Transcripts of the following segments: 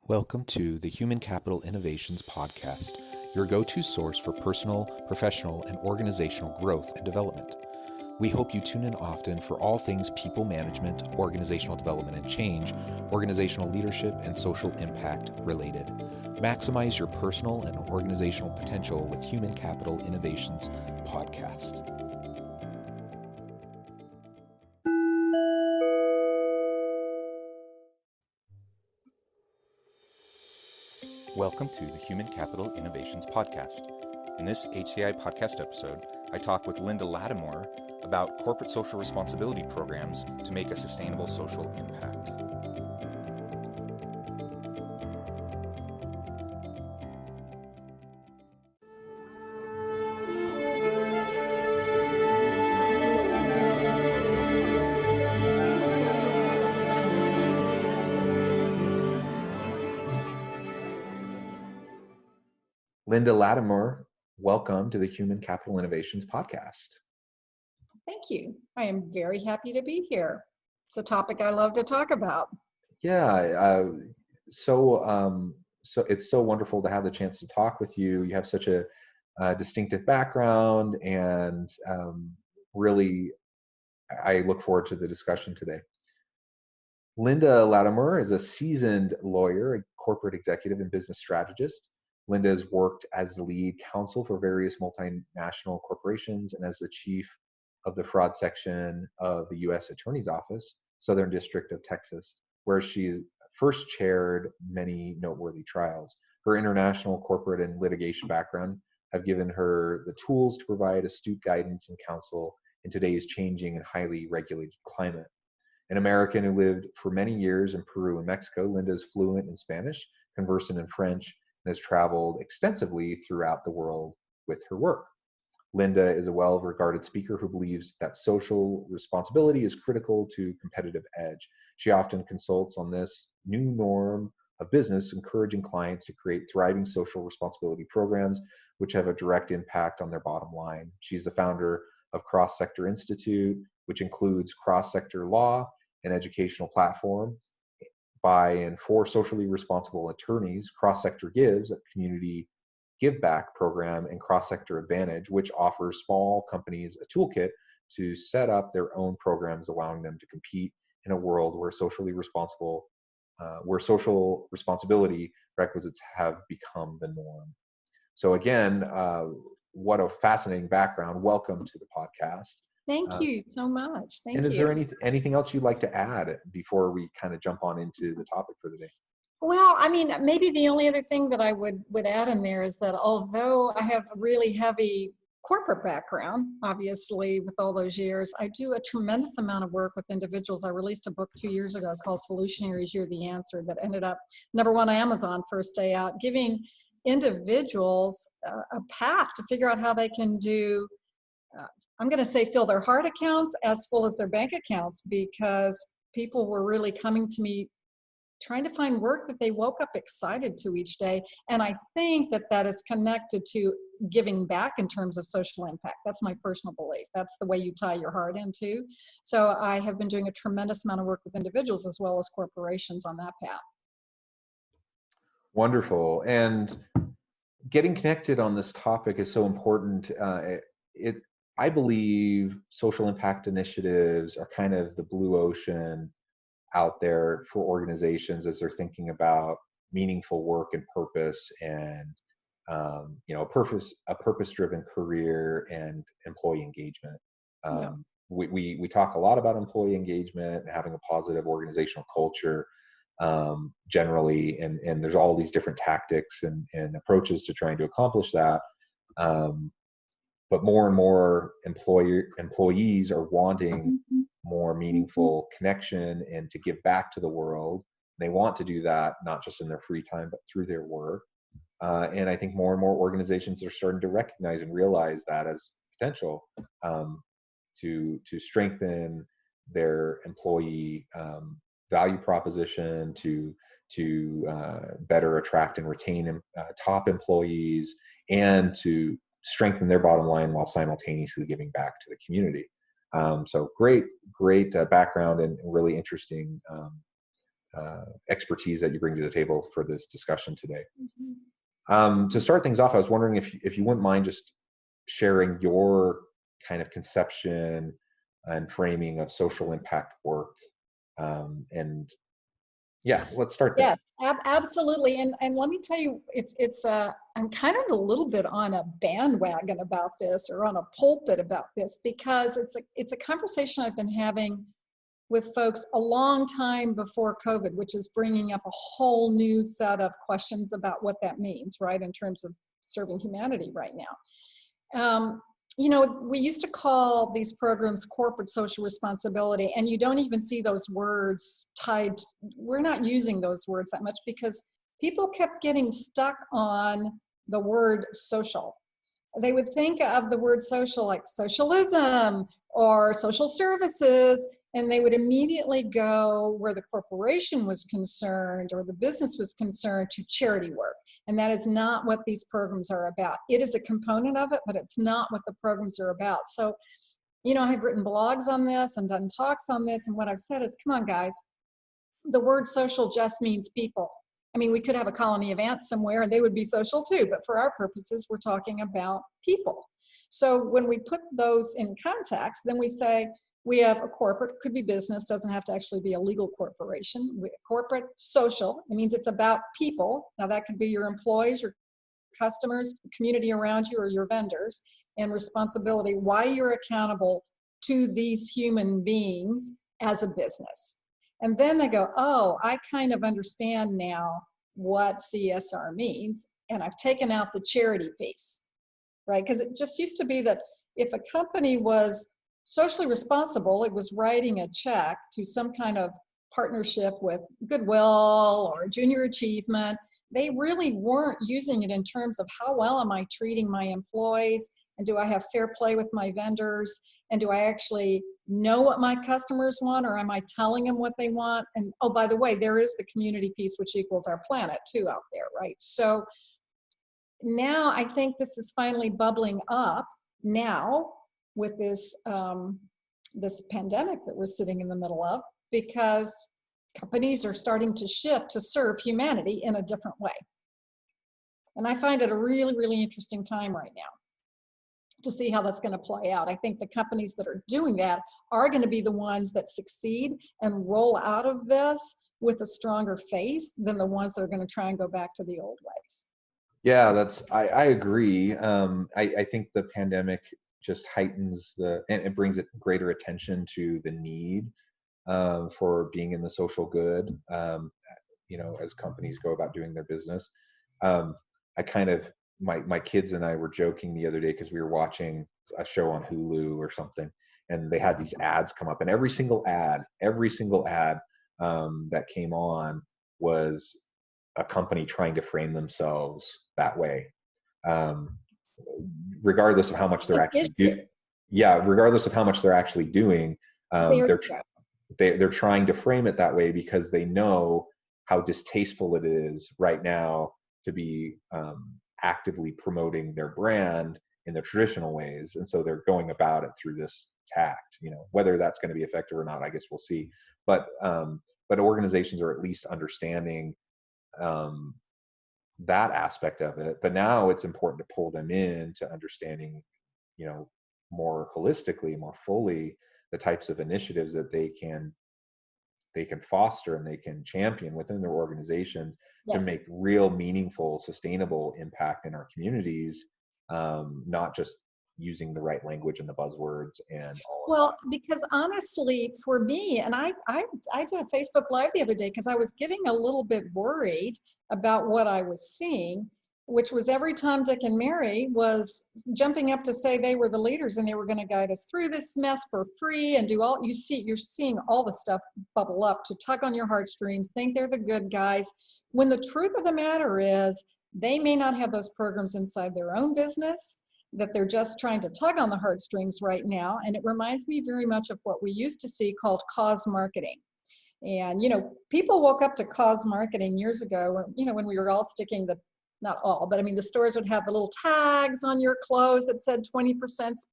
Welcome to the Human Capital Innovations Podcast, your go-to source for personal, professional, and organizational growth and development. We hope you tune in often for all things people management, organizational development and change, organizational leadership, and social impact related. Maximize your personal and organizational potential with Human Capital Innovations Podcast. Welcome to the Human Capital Innovations Podcast. In this HCI podcast episode, I talk with Linda Lattimore about corporate social responsibility programs to make a sustainable social impact. Linda Lattimore, welcome to the Human Capital Innovations Podcast. Thank you. I am very happy to be here. It's a topic I love to talk about. Yeah, so it's so wonderful to have the chance to talk with you. You have such a distinctive background, and really, I look forward to the discussion today. Linda Lattimore is a seasoned lawyer, a corporate executive, and business strategist. Linda has worked as the lead counsel for various multinational corporations and as the chief of the fraud section of the U.S. Attorney's Office, Southern District of Texas, where she first chaired many noteworthy trials. Her international corporate and litigation background have given her the tools to provide astute guidance and counsel in today's changing and highly regulated climate. An American who lived for many years in Peru and Mexico, Linda is fluent in Spanish, conversant in French, and has traveled extensively throughout the world with her work. Linda is a well-regarded speaker who believes that social responsibility is critical to competitive edge. She often consults on this new norm of business, encouraging clients to create thriving social responsibility programs which have a direct impact on their bottom line. She's the founder of Cross Sector Institute, which includes cross-sector law and educational platform by and for socially responsible attorneys. Cross Sector Gives, a community give back program, and Cross Sector Advantage, which offers small companies a toolkit to set up their own programs, allowing them to compete in a world where social responsibility requisites have become the norm. So again, what a fascinating background. Welcome to the podcast. Thank you so much. Thank you. And is there anything else you'd like to add before we kind of jump on into the topic for the day? Well, I mean, maybe the only other thing that I would add in there is that although I have a really heavy corporate background, obviously, with all those years, I do a tremendous amount of work with individuals. I released a book 2 years ago called Solutionaries, You're the Answer, that ended up #1 on Amazon first day out, giving individuals a path to figure out how they can do I'm going to say fill their heart accounts as full as their bank accounts, because people were really coming to me trying to find work that they woke up excited to each day. And I think that is connected to giving back in terms of social impact. That's my personal belief. That's the way you tie your heart into. So I have been doing a tremendous amount of work with individuals as well as corporations on that path. Wonderful. And getting connected on this topic is so important. I believe social impact initiatives are kind of the blue ocean out there for organizations as they're thinking about meaningful work and purpose, and a purpose-driven career and employee engagement. We talk a lot about employee engagement and having a positive organizational culture generally, and there's all these different tactics and approaches to trying to accomplish that. But more and more employees are wanting more meaningful connection and to give back to the world. They want to do that not just in their free time, but through their work. And I think more and more organizations are starting to recognize and realize that as potential to strengthen their employee value proposition, to better attract and retain top employees, and to strengthen their bottom line while simultaneously giving back to the community. So great background and really interesting expertise that you bring to the table for this discussion today. Mhm. To start things off, I was wondering if you wouldn't mind just sharing your kind of conception and framing of social impact work. And yeah, let's start there. Yes, absolutely. And let me tell you, I'm kind of a little bit on a bandwagon about this, or on a pulpit about this, because it's a conversation I've been having with folks a long time before COVID, which is bringing up a whole new set of questions about what that means, right, in terms of serving humanity right now. You know, we used to call these programs corporate social responsibility, and you don't even see those words tied. We're not using those words that much because people kept getting stuck on the word social. They would think of the word social like socialism or social services, and they would immediately go where the corporation was concerned or the business was concerned to charity work. And that is not what these programs are about. It is a component of it, but it's not what the programs are about. So, you know, I've written blogs on this and done talks on this, and what I've said is, come on, guys, the word social just means people. I mean, we could have a colony of ants somewhere and they would be social too, but for our purposes, we're talking about people. So when we put those in context, then we say we have a corporate, could be business, doesn't have to actually be a legal corporation. Corporate social, it means it's about people. Now that could be your employees, your customers, the community around you, or your vendors, and responsibility, why you're accountable to these human beings as a business. And then they go, oh, I kind of understand now what CSR means, and I've taken out the charity piece, right? Because it just used to be that if a company was socially responsible, it was writing a check to some kind of partnership with Goodwill or Junior Achievement. They really weren't using it in terms of how well am I treating my employees, and do I have fair play with my vendors, and do I actually know what my customers want, or am I telling them what they want? And oh, by the way, there is the community piece, which equals our planet too out there, right? So now I think this is finally bubbling up now with this this pandemic that we're sitting in the middle of, because companies are starting to shift to serve humanity in a different way. And I find it a really, really interesting time right now to see how that's going to play out. I think the companies that are doing that are going to be the ones that succeed and roll out of this with a stronger face than the ones that are going to try and go back to the old ways. Yeah, I agree. I think the pandemic just heightens and it brings it greater attention to the need for being in the social good, you know, as companies go about doing their business. I kind of, my kids and I were joking the other day because we were watching a show on Hulu or something, and they had these ads come up, and every single ad that came on was a company trying to frame themselves that way, um, regardless of how much they're An actually issue. yeah, regardless of how much they're actually doing. There They're you go. they're trying to frame it that way because they know how distasteful it is right now to be actively promoting their brand in the traditional ways, and so they're going about it through this tact. You know, whether that's going to be effective or not, I guess we'll see. But organizations are at least understanding um, that aspect of it. But now it's important to pull them in to understanding, you know, more holistically, more fully, the types of initiatives that they can foster and they can champion within their organizations to Yes. make real, meaningful, sustainable impact in our communities, not just using the right language and the buzzwords and all of Well, that. because honestly, for me, and I did a Facebook Live the other day because I was getting a little bit worried about what I was seeing, which was every Tom, Dick, and Mary was jumping up to say they were the leaders and they were going to guide us through this mess for free and do all, you're seeing all the stuff bubble up to tug on your heartstrings, think they're the good guys, when the truth of the matter is they may not have those programs inside their own business, that they're just trying to tug on the heartstrings right now. And it reminds me very much of what we used to see called cause marketing. And, you know, people woke up to cause marketing years ago, you know, when we were all sticking the not all, but I mean, the stores would have the little tags on your clothes that said 20%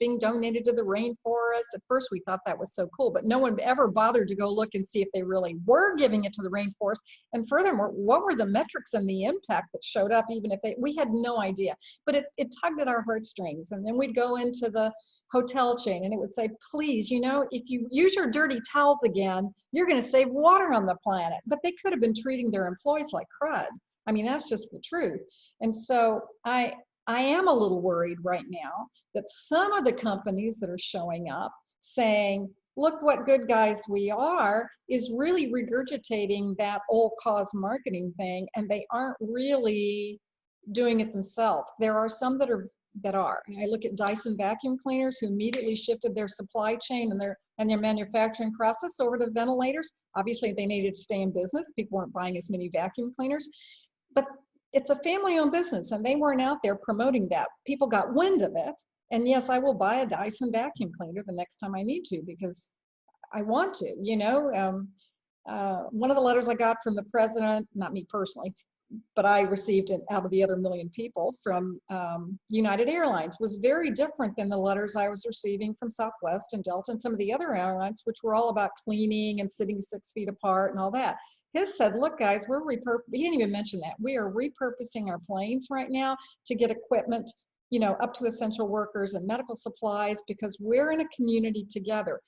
being donated to the rainforest. At first, we thought that was so cool, but no one ever bothered to go look and see if they really were giving it to the rainforest. And furthermore, what were the metrics and the impact that showed up, even if we had no idea. But it tugged at our heartstrings. And then we'd go into the hotel chain and it would say, please, if you use your dirty towels again, you're going to save water on the planet. But they could have been treating their employees like crud. I mean, that's just the truth. And so I am a little worried right now that some of the companies that are showing up saying, look what good guys we are, is really regurgitating that old cause marketing thing, and they aren't really doing it themselves. There are some that are. I look at Dyson vacuum cleaners, who immediately shifted their supply chain and their manufacturing process over to ventilators. Obviously, they needed to stay in business. People weren't buying as many vacuum cleaners. But it's a family-owned business, and they weren't out there promoting that. People got wind of it, and yes, I will buy a Dyson vacuum cleaner the next time I need to, because I want to. One of the letters I got from the president, not me personally, but I received it out of the other million people from United Airlines, was very different than the letters I was receiving from Southwest and Delta and some of the other airlines, which were all about cleaning and sitting 6 feet apart and all that. His said, look, guys, he didn't even mention that. We are repurposing our planes right now to get equipment, up to essential workers and medical supplies, because we're in a community together.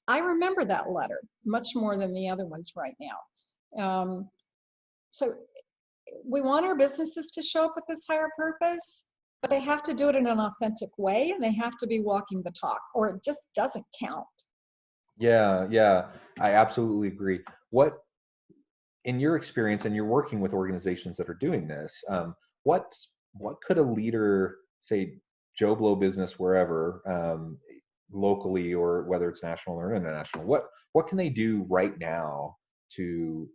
I remember that letter much more than the other ones right now. So we want our businesses to show up with this higher purpose, but they have to do it in an authentic way, and they have to be walking the talk, or it just doesn't count. Yeah, I absolutely agree. What, in your experience, and you're working with organizations that are doing this, what could a leader, say Joe Blow business wherever, locally or whether it's national or international, what can they do right now to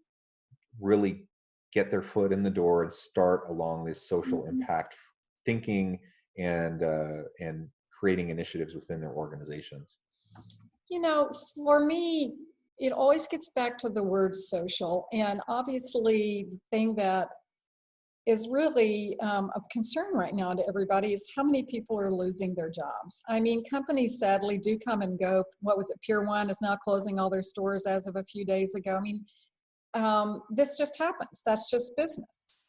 really get their foot in the door and start along this social impact thinking and creating initiatives within their organizations? For me, it always gets back to the word social. And obviously, the thing that is really of concern right now to everybody is how many people are losing their jobs. I mean, companies sadly do come and go. What was it? Pier 1 is now closing all their stores as of a few days ago. I mean, this just happens. That's just business,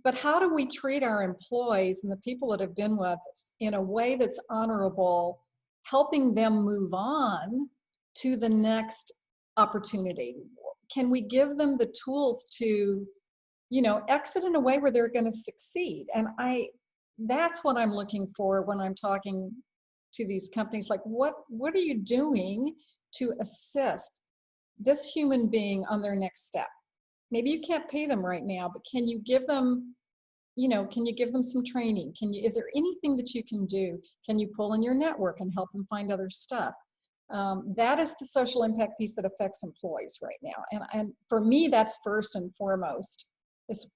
But how do we treat our employees and the people that have been with us in a way that's honorable, helping them move on to the next opportunity? Can we give them the tools to, exit in a way where they're going to succeed? And that's what I'm looking for when I'm talking to these companies. Like, what are you doing to assist this human being on their next step? Maybe you can't pay them right now, but can you give them, some training? Is there anything that you can do? Can you pull in your network and help them find other stuff? That is the social impact piece that affects employees right now. And for me, that's first and foremost, is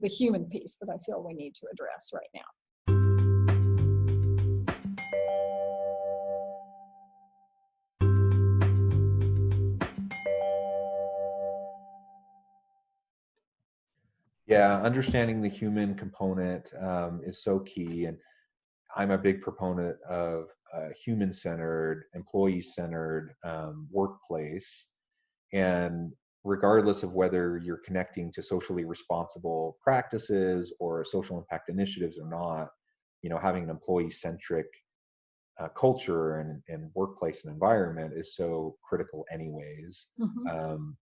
the human piece that I feel we need to address right now. Yeah, understanding the human component is so key. And I'm a big proponent of a human-centered, employee-centered workplace. And regardless of whether you're connecting to socially responsible practices or social impact initiatives or not, having an employee-centric culture and workplace and environment is so critical anyways.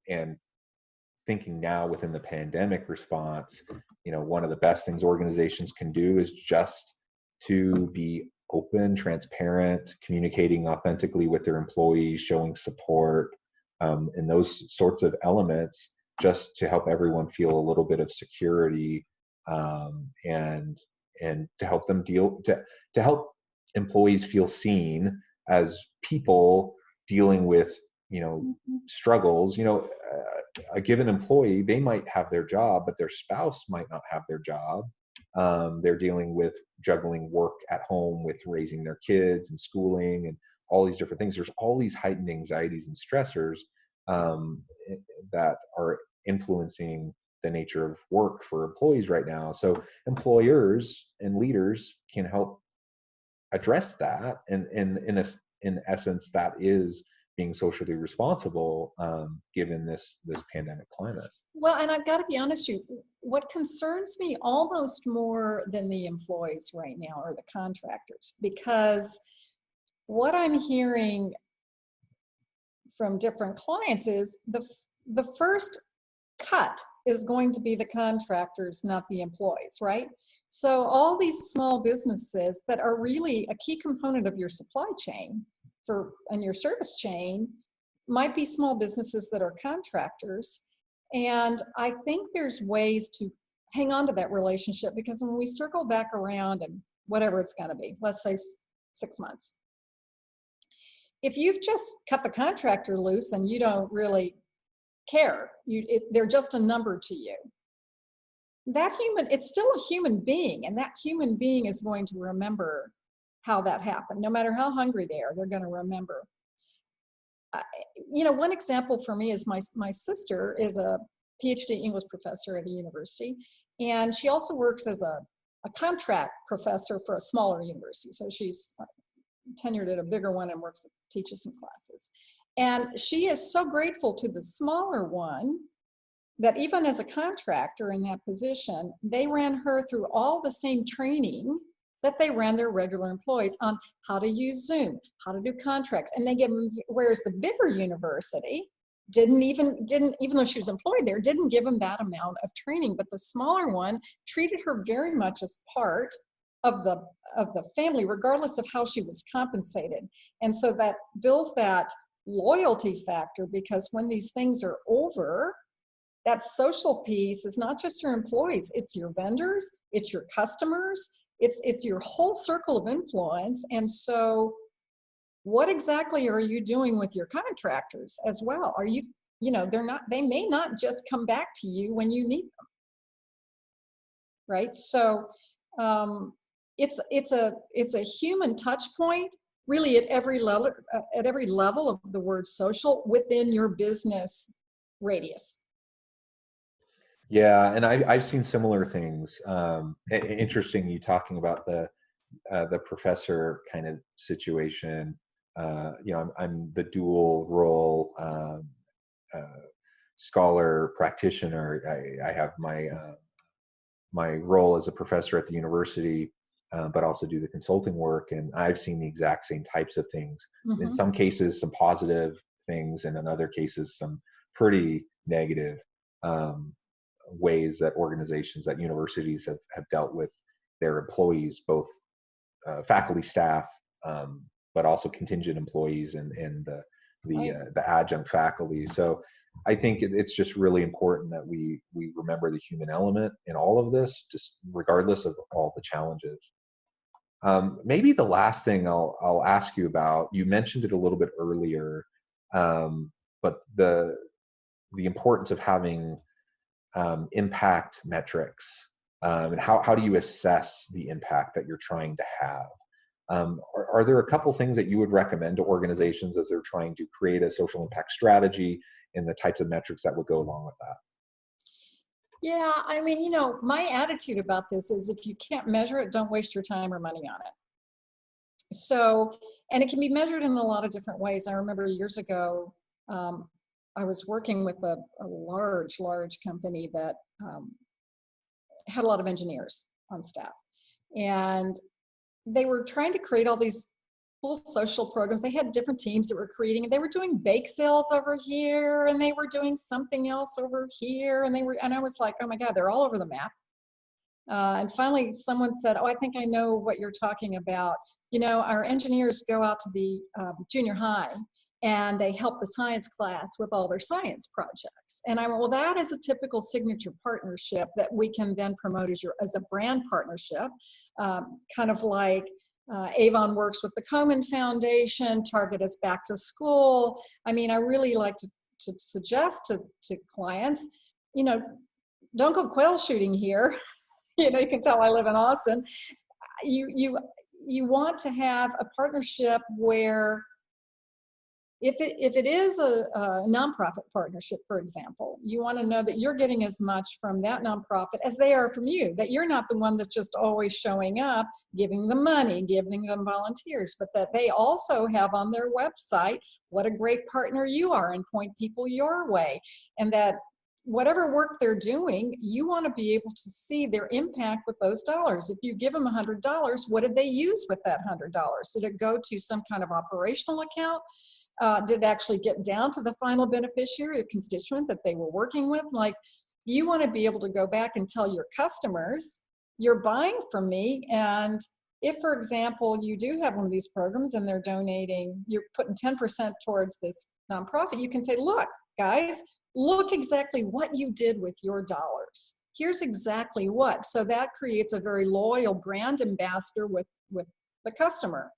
And thinking now within the pandemic response, one of the best things organizations can do is just to be open, transparent, communicating authentically with their employees, showing support, and those sorts of elements, just to help everyone feel a little bit of security, and to help them to help employees feel seen as people dealing with struggles. A given employee, they might have their job, but their spouse might not have their job. They're dealing with juggling work at home with raising their kids and schooling and all these different things. There's all these heightened anxieties and stressors that are influencing the nature of work for employees right now. So employers and leaders can help address that, and in essence, that is being socially responsible, given this pandemic climate. Well, and I've got to be honest with you, what concerns me almost more than the employees right now are the contractors, because what I'm hearing from different clients is the first cut is going to be the contractors, not the employees, right? So all these small businesses that are really a key component of your supply chain and your service chain might be small businesses that are contractors. And I think there's ways to hang on to that relationship, because when we circle back around and whatever it's going to be, let's say 6 months, if you've just cut the contractor loose and you don't really care, they're just a number to you, it's still a human being, and that human being is going to remember how that happened. No matter how hungry they are, they're going to remember. One example for me is my sister is a PhD English professor at a university, and she also works as a contract professor for a smaller university. So she's tenured at a bigger one and teaches some classes. And she is so grateful to the smaller one that even as a contractor in that position, they ran her through all the same training that they ran their regular employees on how to use Zoom, how to do contracts, and they give them, whereas the bigger university even though she was employed there, didn't give them that amount of training. But the smaller one treated her very much as part of the family, regardless of how she was compensated. And so that builds that loyalty factor, because when these things are over, that social piece is not just your employees, it's your vendors, it's your customers, it's your whole circle of influence. And so what exactly are you doing with your contractors as well? Are you, they may not just come back to you when you need them, right? So it's a human touch point, really, at every level of the word social within your business radius. Yeah, and I've seen similar things. Interesting, you talking about the professor kind of situation. I'm the dual role scholar practitioner. I have my role as a professor at the university, but also do the consulting work. And I've seen the exact same types of things. In some cases, some positive things, and in other cases, some pretty negative ways that organizations, that universities have dealt with their employees, both faculty, staff, but also contingent employees and the adjunct faculty. So I think it's just really important that we remember the human element in all of this, just regardless of all the challenges. Maybe the last thing I'll ask you about, you mentioned it a little bit earlier, but the importance of having impact metrics, and how do you assess the impact that you're trying to have? Are there a couple things that you would recommend to organizations as they're trying to create a social impact strategy, and the types of metrics that would go along with that? Yeah, I mean, my attitude about this is, if you can't measure it, don't waste your time or money on it. So, and it can be measured in a lot of different ways. I remember years ago, I was working with a large company that had a lot of engineers on staff. And they were trying to create all these cool social programs. They had different teams that were creating, and they were doing bake sales over here, and they were doing something else over here. And I was like, oh my God, they're all over the map. And finally, someone said, oh, I think I know what you're talking about. Our engineers go out to the junior high, and they help the science class with all their science projects. And I went, well, that is a typical signature partnership that we can then promote as a brand partnership, kind of like Avon works with the Komen Foundation, Target is back to school. I mean, I really like to suggest to clients, don't go quail shooting here. You can tell I live in Austin. You want to have a partnership where if it is a nonprofit partnership, for example, you want to know that you're getting as much from that nonprofit as they are from you, that you're not the one that's just always showing up, giving them money, giving them volunteers, but that they also have on their website what a great partner you are and point people your way. And that whatever work they're doing, you want to be able to see their impact with those dollars. If you give them $100, what did they use with that $100? Did it go to some kind of operational account? Did it actually get down to the final beneficiary or constituent that they were working with? Like, you want to be able to go back and tell your customers, you're buying from me. And if, for example, you do have one of these programs and they're donating, you're putting 10% towards this nonprofit, you can say, look, guys, look exactly what you did with your dollars. Here's exactly what. So that creates a very loyal brand ambassador with the customer.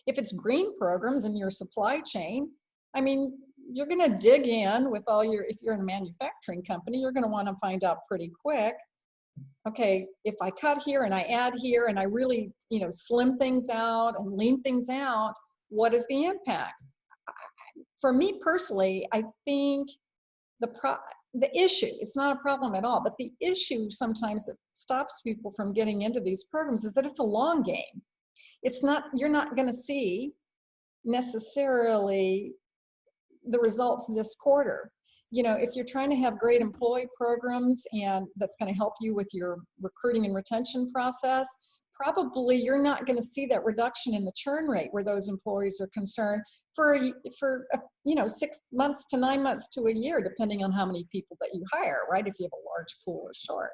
If it's green programs in your supply chain, I mean, you're going to dig in with all your, if you're in a manufacturing company, you're going to want to find out pretty quick, okay, if I cut here and I add here and I really, slim things out and lean things out, what is the impact? For me personally, I think the issue, it's not a problem at all, but the issue sometimes that stops people from getting into these programs is that it's a long game. It's not, you're not going to see necessarily the results this quarter. If you're trying to have great employee programs and that's going to help you with your recruiting and retention process, probably you're not going to see that reduction in the churn rate where those employees are concerned for 6 months to 9 months to a year, depending on how many people that you hire, right? If you have a large pool or short.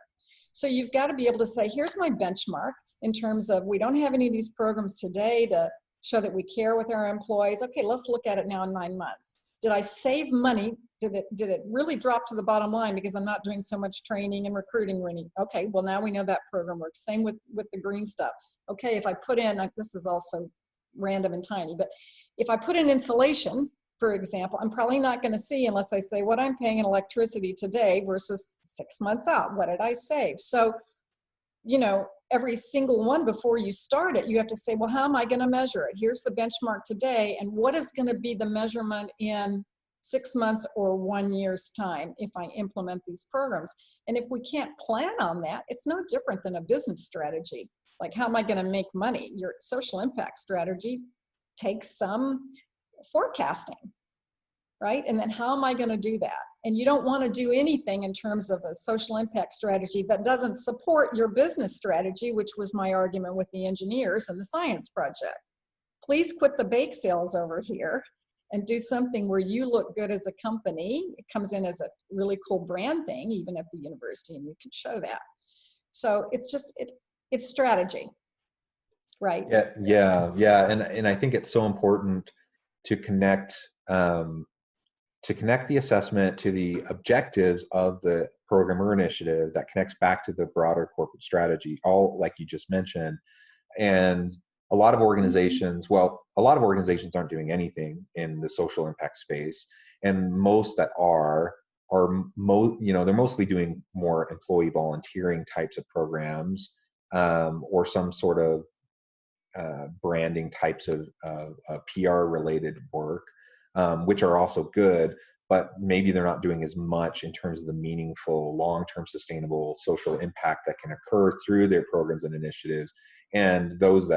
So you've got to be able to say, here's my benchmark in terms of, we don't have any of these programs today to show that we care with our employees. Okay, let's look at it now in 9 months. Did I save money? Did it really drop to the bottom line because I'm not doing so much training and recruiting? Okay, well, now we know that program works. Same with the green stuff. Okay, if I put in, this is also random and tiny, but if I put in insulation, for example, I'm probably not going to see unless I say what I'm paying in electricity today versus 6 months out. What did I save? So, every single one before you start it, you have to say, well, how am I going to measure it? Here's the benchmark today, and what is going to be the measurement in 6 months or 1 year's time if I implement these programs? And if we can't plan on that, it's no different than a business strategy. Like, how am I going to make money? Your social impact strategy takes some forecasting, right? And then how am I going to do that? And you don't want to do anything in terms of a social impact strategy that doesn't support your business strategy, which was my argument with the engineers and the science project. Please quit the bake sales over here and do something where you look good as a company. It comes in as a really cool brand thing, even at the university, and you can show that. So it's just, it's strategy, right? Yeah. And I think it's so important to connect the assessment to the objectives of the program or initiative that connects back to the broader corporate strategy, all like you just mentioned. And a lot of organizations aren't doing anything in the social impact space. And most that are they're mostly doing more employee volunteering types of programs, or some sort of branding types of PR related work, which are also good, but maybe they're not doing as much in terms of the meaningful, long-term sustainable social impact that can occur through their programs and initiatives. And those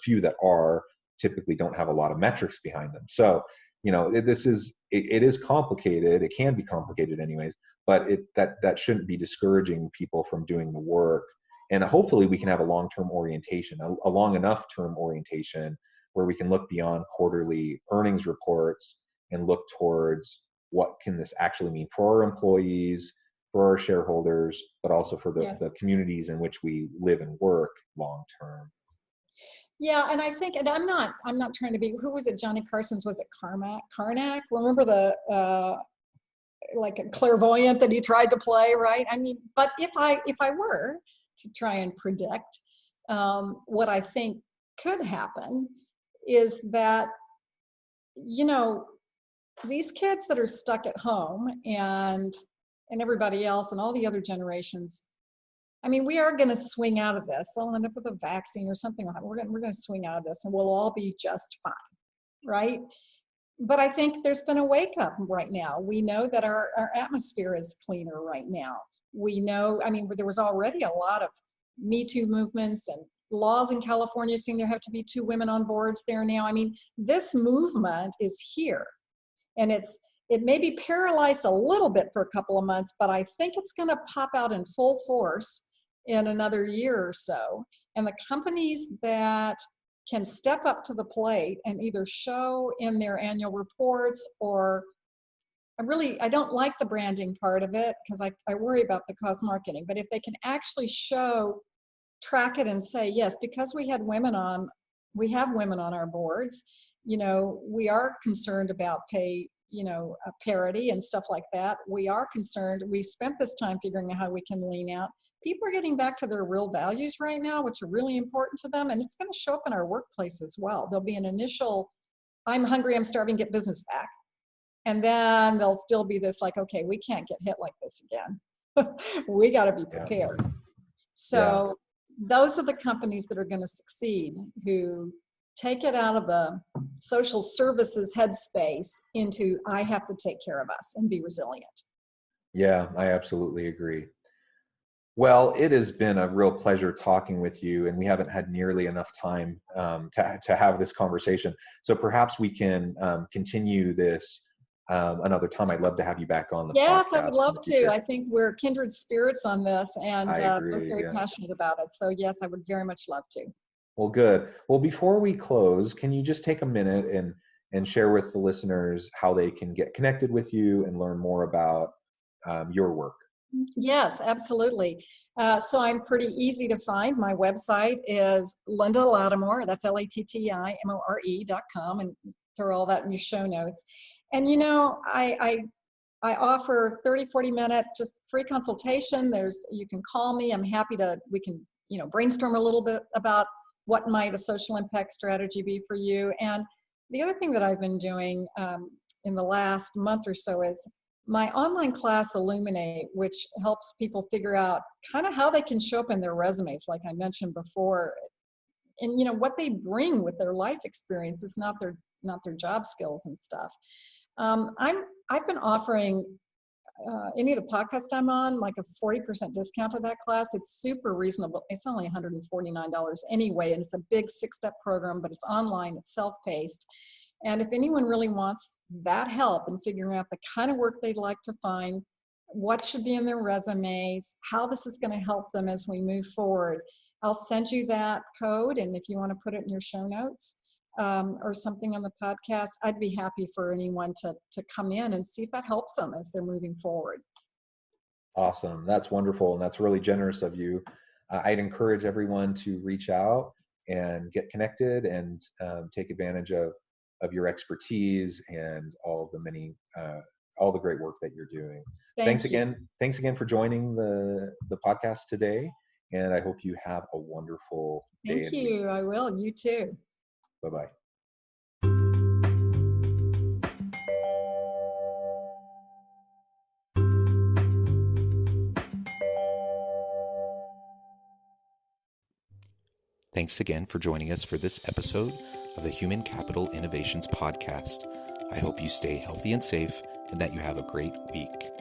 few that are typically don't have a lot of metrics behind them. So, it is complicated. It can be complicated anyways, but that shouldn't be discouraging people from doing the work. And hopefully we can have a long-term orientation, a long enough term orientation where we can look beyond quarterly earnings reports and look towards what can this actually mean for our employees, for our shareholders, but also for the communities in which we live and work long term. Yeah, and I think, and I'm not trying to be, who was it? Johnny Carson's, was it Carnac? Remember the like a clairvoyant that he tried to play, right? I mean, but if I were to try and predict, what I think could happen is that, these kids that are stuck at home and everybody else and all the other generations, I mean, we are going to swing out of this. I'll end up with a vaccine or something like that. We're going to swing out of this and we'll all be just fine, right? but I think there's been a wake up right now. We know that our atmosphere is cleaner right now. We know, I mean, there was already a lot of Me Too movements and laws in California saying there have to be 2 women on boards there now. I mean, this movement is here, and it may be paralyzed a little bit for a couple of months, but I think it's going to pop out in full force in another year or so. And the companies that can step up to the plate and either show in their annual reports, or I don't like the branding part of it because I worry about the cause marketing, but if they can actually show, track it and say, yes, because we have women on our boards, we are concerned about pay, parity and stuff like that. We are concerned. We spent this time figuring out how we can lean out. People are getting back to their real values right now, which are really important to them. And it's going to show up in our workplace as well. There'll be an initial, I'm hungry, I'm starving, get business back. And then there'll still be this like, okay, we can't get hit like this again. We got to be prepared. Yeah. So those are the companies that are going to succeed, who take it out of the social services headspace into, I have to take care of us and be resilient. Yeah, I absolutely agree. Well, it has been a real pleasure talking with you, and we haven't had nearly enough time to have this conversation. So perhaps we can continue this another time. I'd love to have you back on the podcast. Yes, I would love to. I think we're kindred spirits on this, and I agree, both very passionate about it. So yes, I would very much love to. Well, good. Well, before we close, can you just take a minute and share with the listeners how they can get connected with you and learn more about your work? Yes, absolutely. So I'm pretty easy to find. My website is Linda Lattimore. That's LATTIMORE.com, and throw all that in your show notes. And I offer 30-40 minute just free consultation. You can call me. I'm happy to, we can brainstorm a little bit about what might a social impact strategy be for you. And the other thing that I've been doing in the last month or so is my online class Illuminate, which helps people figure out kind of how they can show up in their resumes, like I mentioned before, and what they bring with their life experiences, not their job skills and stuff. I've been offering any of the podcasts I'm on, like a 40% discount to that class. It's super reasonable. It's only $149 anyway, and it's a big 6-step program, but it's online, it's self-paced. And if anyone really wants that help in figuring out the kind of work they'd like to find, what should be in their resumes, how this is going to help them as we move forward, I'll send you that code. And if you want to put it in your show notes or something on the podcast, I'd be happy for anyone to come in and see if that helps them as they're moving forward. Awesome. That's wonderful. And that's really generous of you. I'd encourage everyone to reach out and get connected and take advantage of your expertise and all the great work that you're doing. Thanks again for joining the podcast today. And I hope you have a wonderful day. Thank you. I will. You too. Bye-bye. Thanks again for joining us for this episode of the Human Capital Innovations Podcast. I hope you stay healthy and safe and that you have a great week.